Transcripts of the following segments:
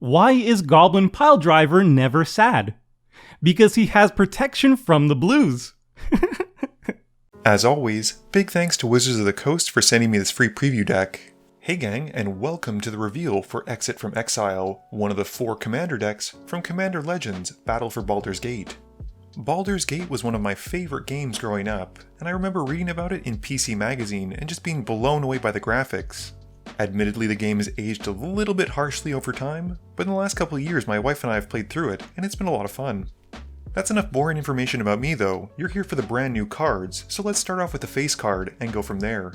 Why is Goblin Piledriver never sad? Because he has protection from the blues. As always, big thanks to Wizards of the Coast for sending me this free preview deck. Hey gang, and welcome to the reveal for Exit from Exile, one of the 4 Commander decks from Commander Legends Battle for Baldur's Gate. Baldur's Gate was one of my favorite games growing up, and I remember reading about it in PC Magazine and just being blown away by the graphics. Admittedly, the game has aged a little bit harshly over time, but in the last couple of years my wife and I have played through it, and it's been a lot of fun. That's enough boring information about me though. You're here for the brand new cards, so let's start off with the face card and go from there.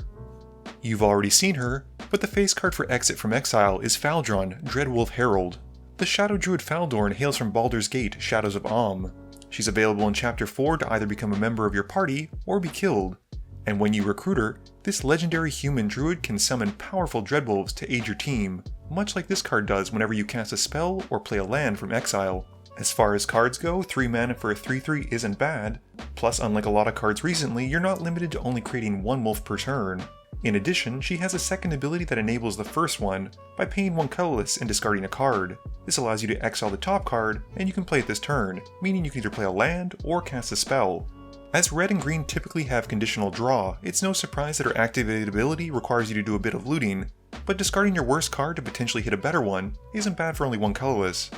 You've already seen her, but the face card for Exit from Exile is Faldron, Dreadwolf Herald. The Shadow Druid Faldorn hails from Baldur's Gate, Shadows of Om. She's available in Chapter 4 to either become a member of your party or be killed. And when you recruit her, this legendary human druid can summon powerful Dreadwolves to aid your team, much like this card does whenever you cast a spell or play a land from Exile. As far as cards go, 3 mana for a 3/3 isn't bad, plus unlike a lot of cards recently, you're not limited to only creating 1 wolf per turn. In addition, she has a second ability that enables the first one by paying 1 colorless and discarding a card. This allows you to exile the top card, and you can play it this turn, meaning you can either play a land or cast a spell. As red and green typically have conditional draw, it's no surprise that her activated ability requires you to do a bit of looting, but discarding your worst card to potentially hit a better one isn't bad for only 1 colorless.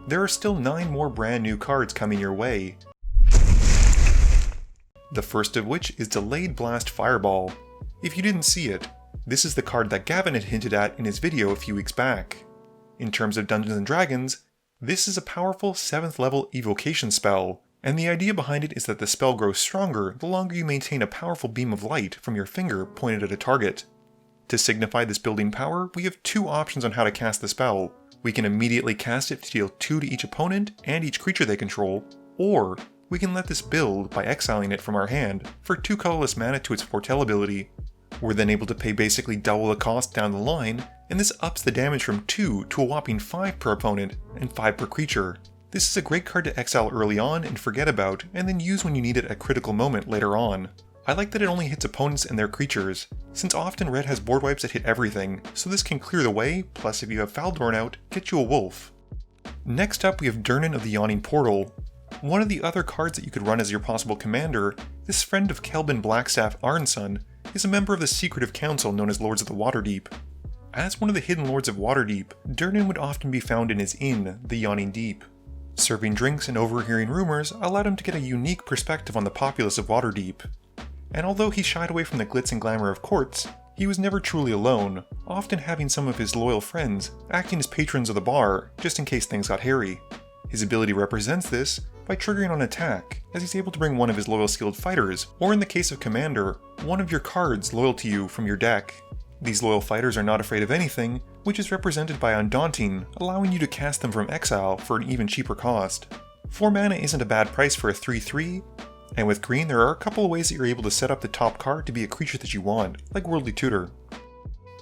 There are still 9 more brand new cards coming your way. The first of which is Delayed Blast Fireball. If you didn't see it, this is the card that Gavin had hinted at in his video a few weeks back. In terms of Dungeons & Dragons, this is a powerful 7th level evocation spell, and the idea behind it is that the spell grows stronger the longer you maintain a powerful beam of light from your finger pointed at a target. To signify this building power, we have 2 options on how to cast the spell. We can immediately cast it to deal 2 to each opponent and each creature they control, or we can let this build by exiling it from our hand for 2 colorless mana to its foretell ability. We're then able to pay basically double the cost down the line, and this ups the damage from 2 to a whopping 5 per opponent and 5 per creature. This is a great card to exile early on and forget about, and then use when you need it at a critical moment later on. I like that it only hits opponents and their creatures, since often red has board wipes that hit everything, so this can clear the way, plus if you have Faldorn out, get you a wolf. Next up we have Dernan of the Yawning Portal. One of the other cards that you could run as your possible commander, this friend of Kelvin Blackstaff Arnson, is a member of the secretive council known as Lords of the Waterdeep. As one of the hidden Lords of Waterdeep, Dernan would often be found in his inn, the Yawning Deep. Serving drinks and overhearing rumors allowed him to get a unique perspective on the populace of Waterdeep. And although he shied away from the glitz and glamour of courts, he was never truly alone, often having some of his loyal friends acting as patrons of the bar, just in case things got hairy. His ability represents this by triggering on attack, as he's able to bring one of his loyal skilled fighters, or in the case of Commander, one of your cards loyal to you from your deck. These loyal fighters are not afraid of anything, which is represented by Undaunting, allowing you to cast them from exile for an even cheaper cost. 4 mana isn't a bad price for a 3/3, and with green there are a couple of ways that you're able to set up the top card to be a creature that you want, like Worldly Tutor.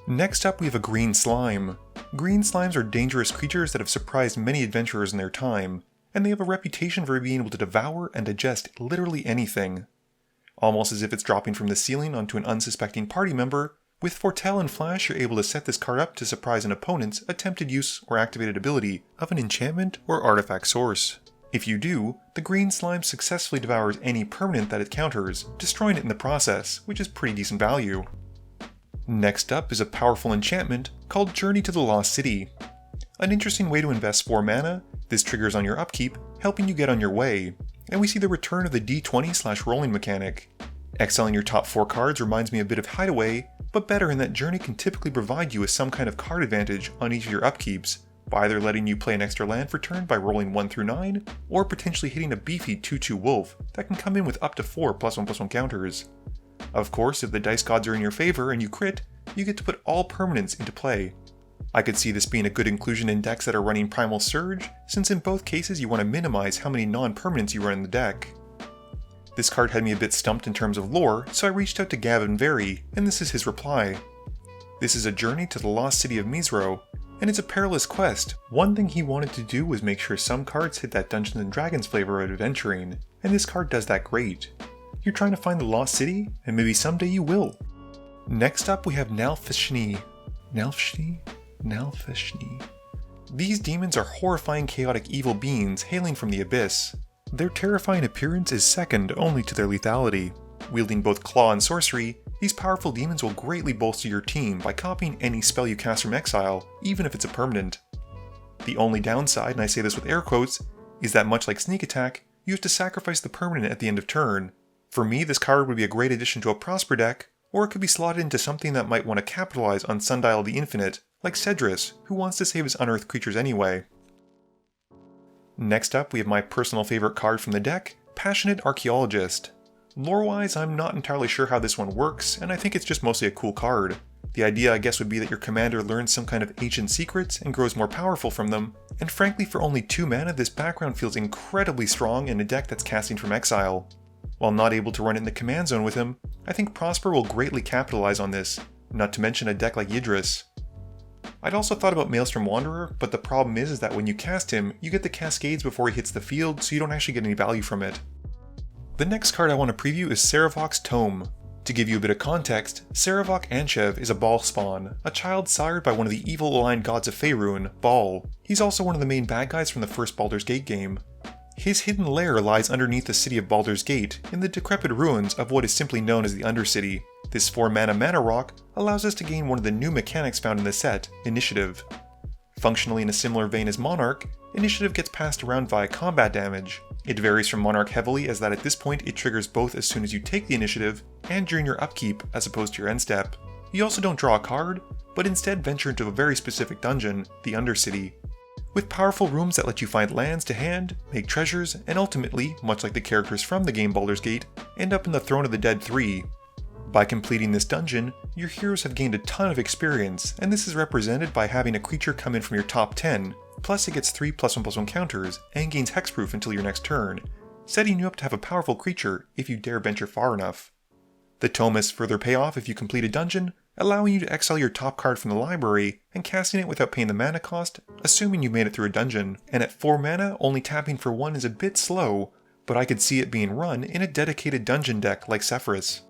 Next up we have a Green Slime. Green slimes are dangerous creatures that have surprised many adventurers in their time, and they have a reputation for being able to devour and digest literally anything. Almost as if it's dropping from the ceiling onto an unsuspecting party member, with Foretell and Flash you're able to set this card up to surprise an opponent's attempted use or activated ability of an enchantment or artifact source. If you do, the green slime successfully devours any permanent that it counters, destroying it in the process, which is pretty decent value. Next up is a powerful enchantment called Journey to the Lost City. An interesting way to invest 4 mana, this triggers on your upkeep, helping you get on your way, and we see the return of the D20/rolling mechanic. Exiling your top 4 cards reminds me a bit of Hideaway, but better in that Journey can typically provide you with some kind of card advantage on each of your upkeeps, by either letting you play an extra land for turn by rolling 1 through 9, or potentially hitting a beefy 2/2 wolf that can come in with up to 4 +1/+1 counters. Of course, if the dice gods are in your favor and you crit, you get to put all permanents into play. I could see this being a good inclusion in decks that are running Primal Surge, since in both cases you want to minimize how many non-permanents you run in the deck. This card had me a bit stumped in terms of lore, so I reached out to Gavin Very, and this is his reply. This is a journey to the lost city of Misro, and it's a perilous quest. One thing he wanted to do was make sure some cards hit that Dungeons & Dragons flavor of adventuring, and this card does that great. You're trying to find the lost city, and maybe someday you will. Next up we have Nefeshni. These demons are horrifying chaotic evil beings hailing from the abyss. Their terrifying appearance is second only to their lethality. Wielding both claw and sorcery, these powerful demons will greatly bolster your team by copying any spell you cast from Exile, even if it's a permanent. The only downside, and I say this with air quotes, is that much like Sneak Attack, you have to sacrifice the permanent at the end of turn. For me, this card would be a great addition to a Prosper deck, or it could be slotted into something that might want to capitalize on Sundial of the Infinite, like Cedrus, who wants to save his unearthed creatures anyway. Next up, we have my personal favorite card from the deck, Passionate Archaeologist. Lore-wise, I'm not entirely sure how this one works, and I think it's just mostly a cool card. The idea, I guess, would be that your commander learns some kind of ancient secrets and grows more powerful from them, and frankly for only 2 mana this background feels incredibly strong in a deck that's casting from Exile. While not able to run it in the command zone with him, I think Prosper will greatly capitalize on this, not to mention a deck like Yidris. I'd also thought about Maelstrom Wanderer, but the problem is that when you cast him, you get the Cascades before he hits the field, so you don't actually get any value from it. The next card I want to preview is Sara Fox Tome. To give you a bit of context, Saravok Anshev is a Baal spawn, a child sired by one of the evil aligned gods of Faerun, Baal. He's also one of the main bad guys from the first Baldur's Gate game. His hidden lair lies underneath the city of Baldur's Gate, in the decrepit ruins of what is simply known as the Undercity. This 4-mana rock allows us to gain one of the new mechanics found in the set, Initiative. Functionally in a similar vein as Monarch, Initiative gets passed around via combat damage. It varies from Monarch heavily as that at this point it triggers both as soon as you take the initiative and during your upkeep as opposed to your end step. You also don't draw a card, but instead venture into a very specific dungeon, the Undercity, with powerful rooms that let you find lands to hand, make treasures, and ultimately, much like the characters from the game Baldur's Gate, end up in the Throne of the Dead 3. By completing this dungeon, your heroes have gained a ton of experience, and this is represented by having a creature come in from your top 10, plus it gets 3 +1/+1 counters, and gains hexproof until your next turn, setting you up to have a powerful creature if you dare venture far enough. The tome has further payoff if you complete a dungeon, allowing you to exile your top card from the library and casting it without paying the mana cost, assuming you made it through a dungeon. And at 4 mana, only tapping for 1 is a bit slow, but I could see it being run in a dedicated dungeon deck like Sephiroth.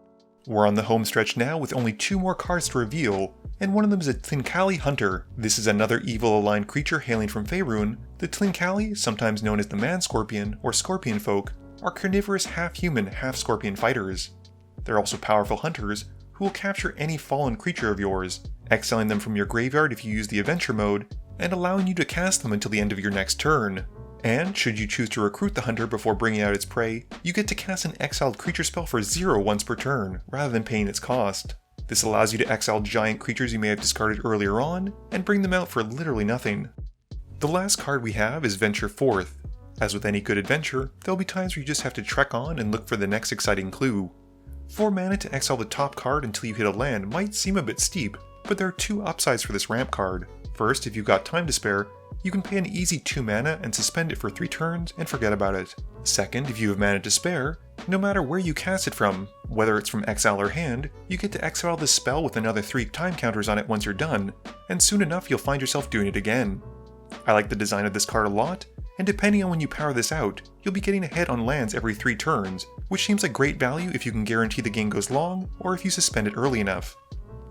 We're on the home stretch now with only 2 more cards to reveal, and one of them is a Twincali Hunter. This is another evil-aligned creature hailing from Faerun. The Twincali, sometimes known as the Man-Scorpion or Scorpion Folk, are carnivorous half-human, half-scorpion fighters. They're also powerful hunters who will capture any fallen creature of yours, exiling them from your graveyard if you use the adventure mode, and allowing you to cast them until the end of your next turn. And should you choose to recruit the hunter before bringing out its prey, you get to cast an exiled creature spell for 0 once per turn, rather than paying its cost. This allows you to exile giant creatures you may have discarded earlier on, and bring them out for literally nothing. The last card we have is Venture Forth. As with any good adventure, there'll be times where you just have to trek on and look for the next exciting clue. 4 mana to exile the top card until you hit a land might seem a bit steep, but there are 2 upsides for this ramp card. First, if you've got time to spare, you can pay an easy 2 mana and suspend it for 3 turns and forget about it. Second, if you have mana to spare, no matter where you cast it from, whether it's from exile or hand, you get to exile this spell with another 3 time counters on it once you're done, and soon enough you'll find yourself doing it again. I like the design of this card a lot, and depending on when you power this out, you'll be getting a hit on lands every 3 turns, which seems like great value if you can guarantee the game goes long, or if you suspend it early enough.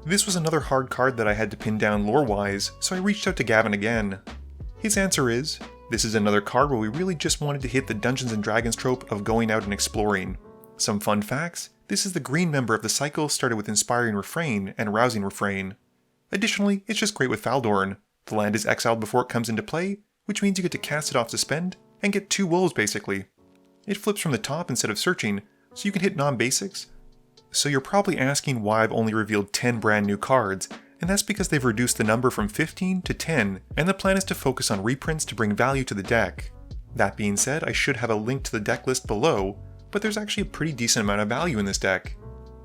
This was another hard card that I had to pin down lore-wise, so I reached out to Gavin again. His answer is, this is another card where we really just wanted to hit the Dungeons & Dragons trope of going out and exploring. Some fun facts, this is the green member of the cycle started with Inspiring Refrain and Rousing Refrain. Additionally, it's just great with Faldorn. The land is exiled before it comes into play, which means you get to cast it off suspend, and get 2 wolves basically. It flips from the top instead of searching, so you can hit non-basics. So you're probably asking why I've only revealed 10 brand new cards, and that's because they've reduced the number from 15 to 10, and the plan is to focus on reprints to bring value to the deck. That being said, I should have a link to the deck list below, but there's actually a pretty decent amount of value in this deck.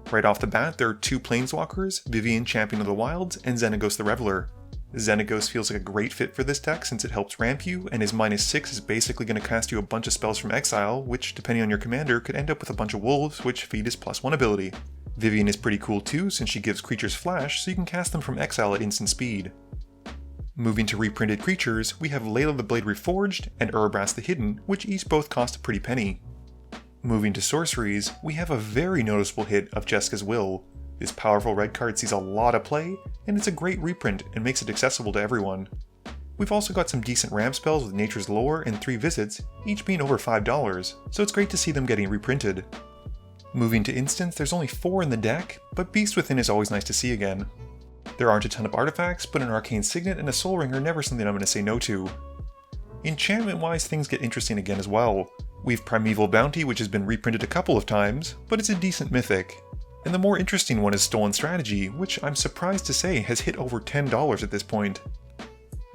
Right off the bat, there are 2 Planeswalkers, Vivian Champion of the Wilds, and Xenagos the Reveler. Xenagos feels like a great fit for this deck since it helps ramp you, and his -6 is basically going to cast you a bunch of spells from exile, which, depending on your commander, could end up with a bunch of wolves, which feed his +1 ability. Vivian is pretty cool too, since she gives creatures flash, so you can cast them from exile at instant speed. Moving to reprinted creatures, we have Layla the Blade Reforged and Urabrask the Hidden, which each both cost a pretty penny. Moving to sorceries, we have a very noticeable hit of Jeska's Will. This powerful red card sees a lot of play, and it's a great reprint and makes it accessible to everyone. We've also got some decent ramp spells with Nature's Lore and 3 visits, each being over $5, so it's great to see them getting reprinted. Moving to instants, there's only 4 in the deck, but Beast Within is always nice to see again. There aren't a ton of artifacts, but an Arcane Signet and a Soul Ring are never something I'm going to say no to. Enchantment-wise, things get interesting again as well. We've Primeval Bounty, which has been reprinted a couple of times, but it's a decent mythic. And the more interesting one is Stolen Strategy, which I'm surprised to say has hit over $10 at this point.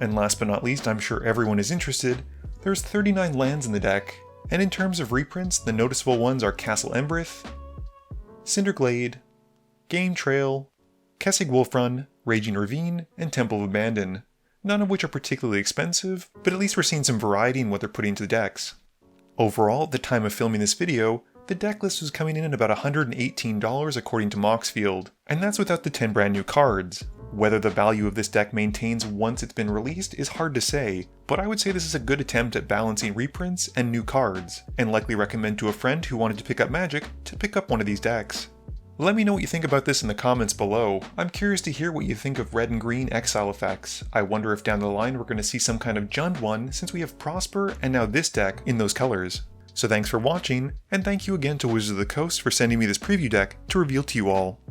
And last but not least, I'm sure everyone is interested, there's 39 lands in the deck, and in terms of reprints, the noticeable ones are Castle Embereth, Cinderglade, Game Trail, Kessig Wolfrun, Raging Ravine, and Temple of Abandon, none of which are particularly expensive, but at least we're seeing some variety in what they're putting into the decks. Overall, at the time of filming this video, the deck list was coming in at about $118 according to Moxfield, and that's without the 10 brand new cards. Whether the value of this deck maintains once it's been released is hard to say, but I would say this is a good attempt at balancing reprints and new cards, and likely recommend to a friend who wanted to pick up Magic to pick up one of these decks. Let me know what you think about this in the comments below. I'm curious to hear what you think of red and green Exile effects. I wonder if down the line we're going to see some kind of Jund one since we have Prosper and now this deck in those colors. So thanks for watching, and thank you again to Wizards of the Coast for sending me this preview deck to reveal to you all.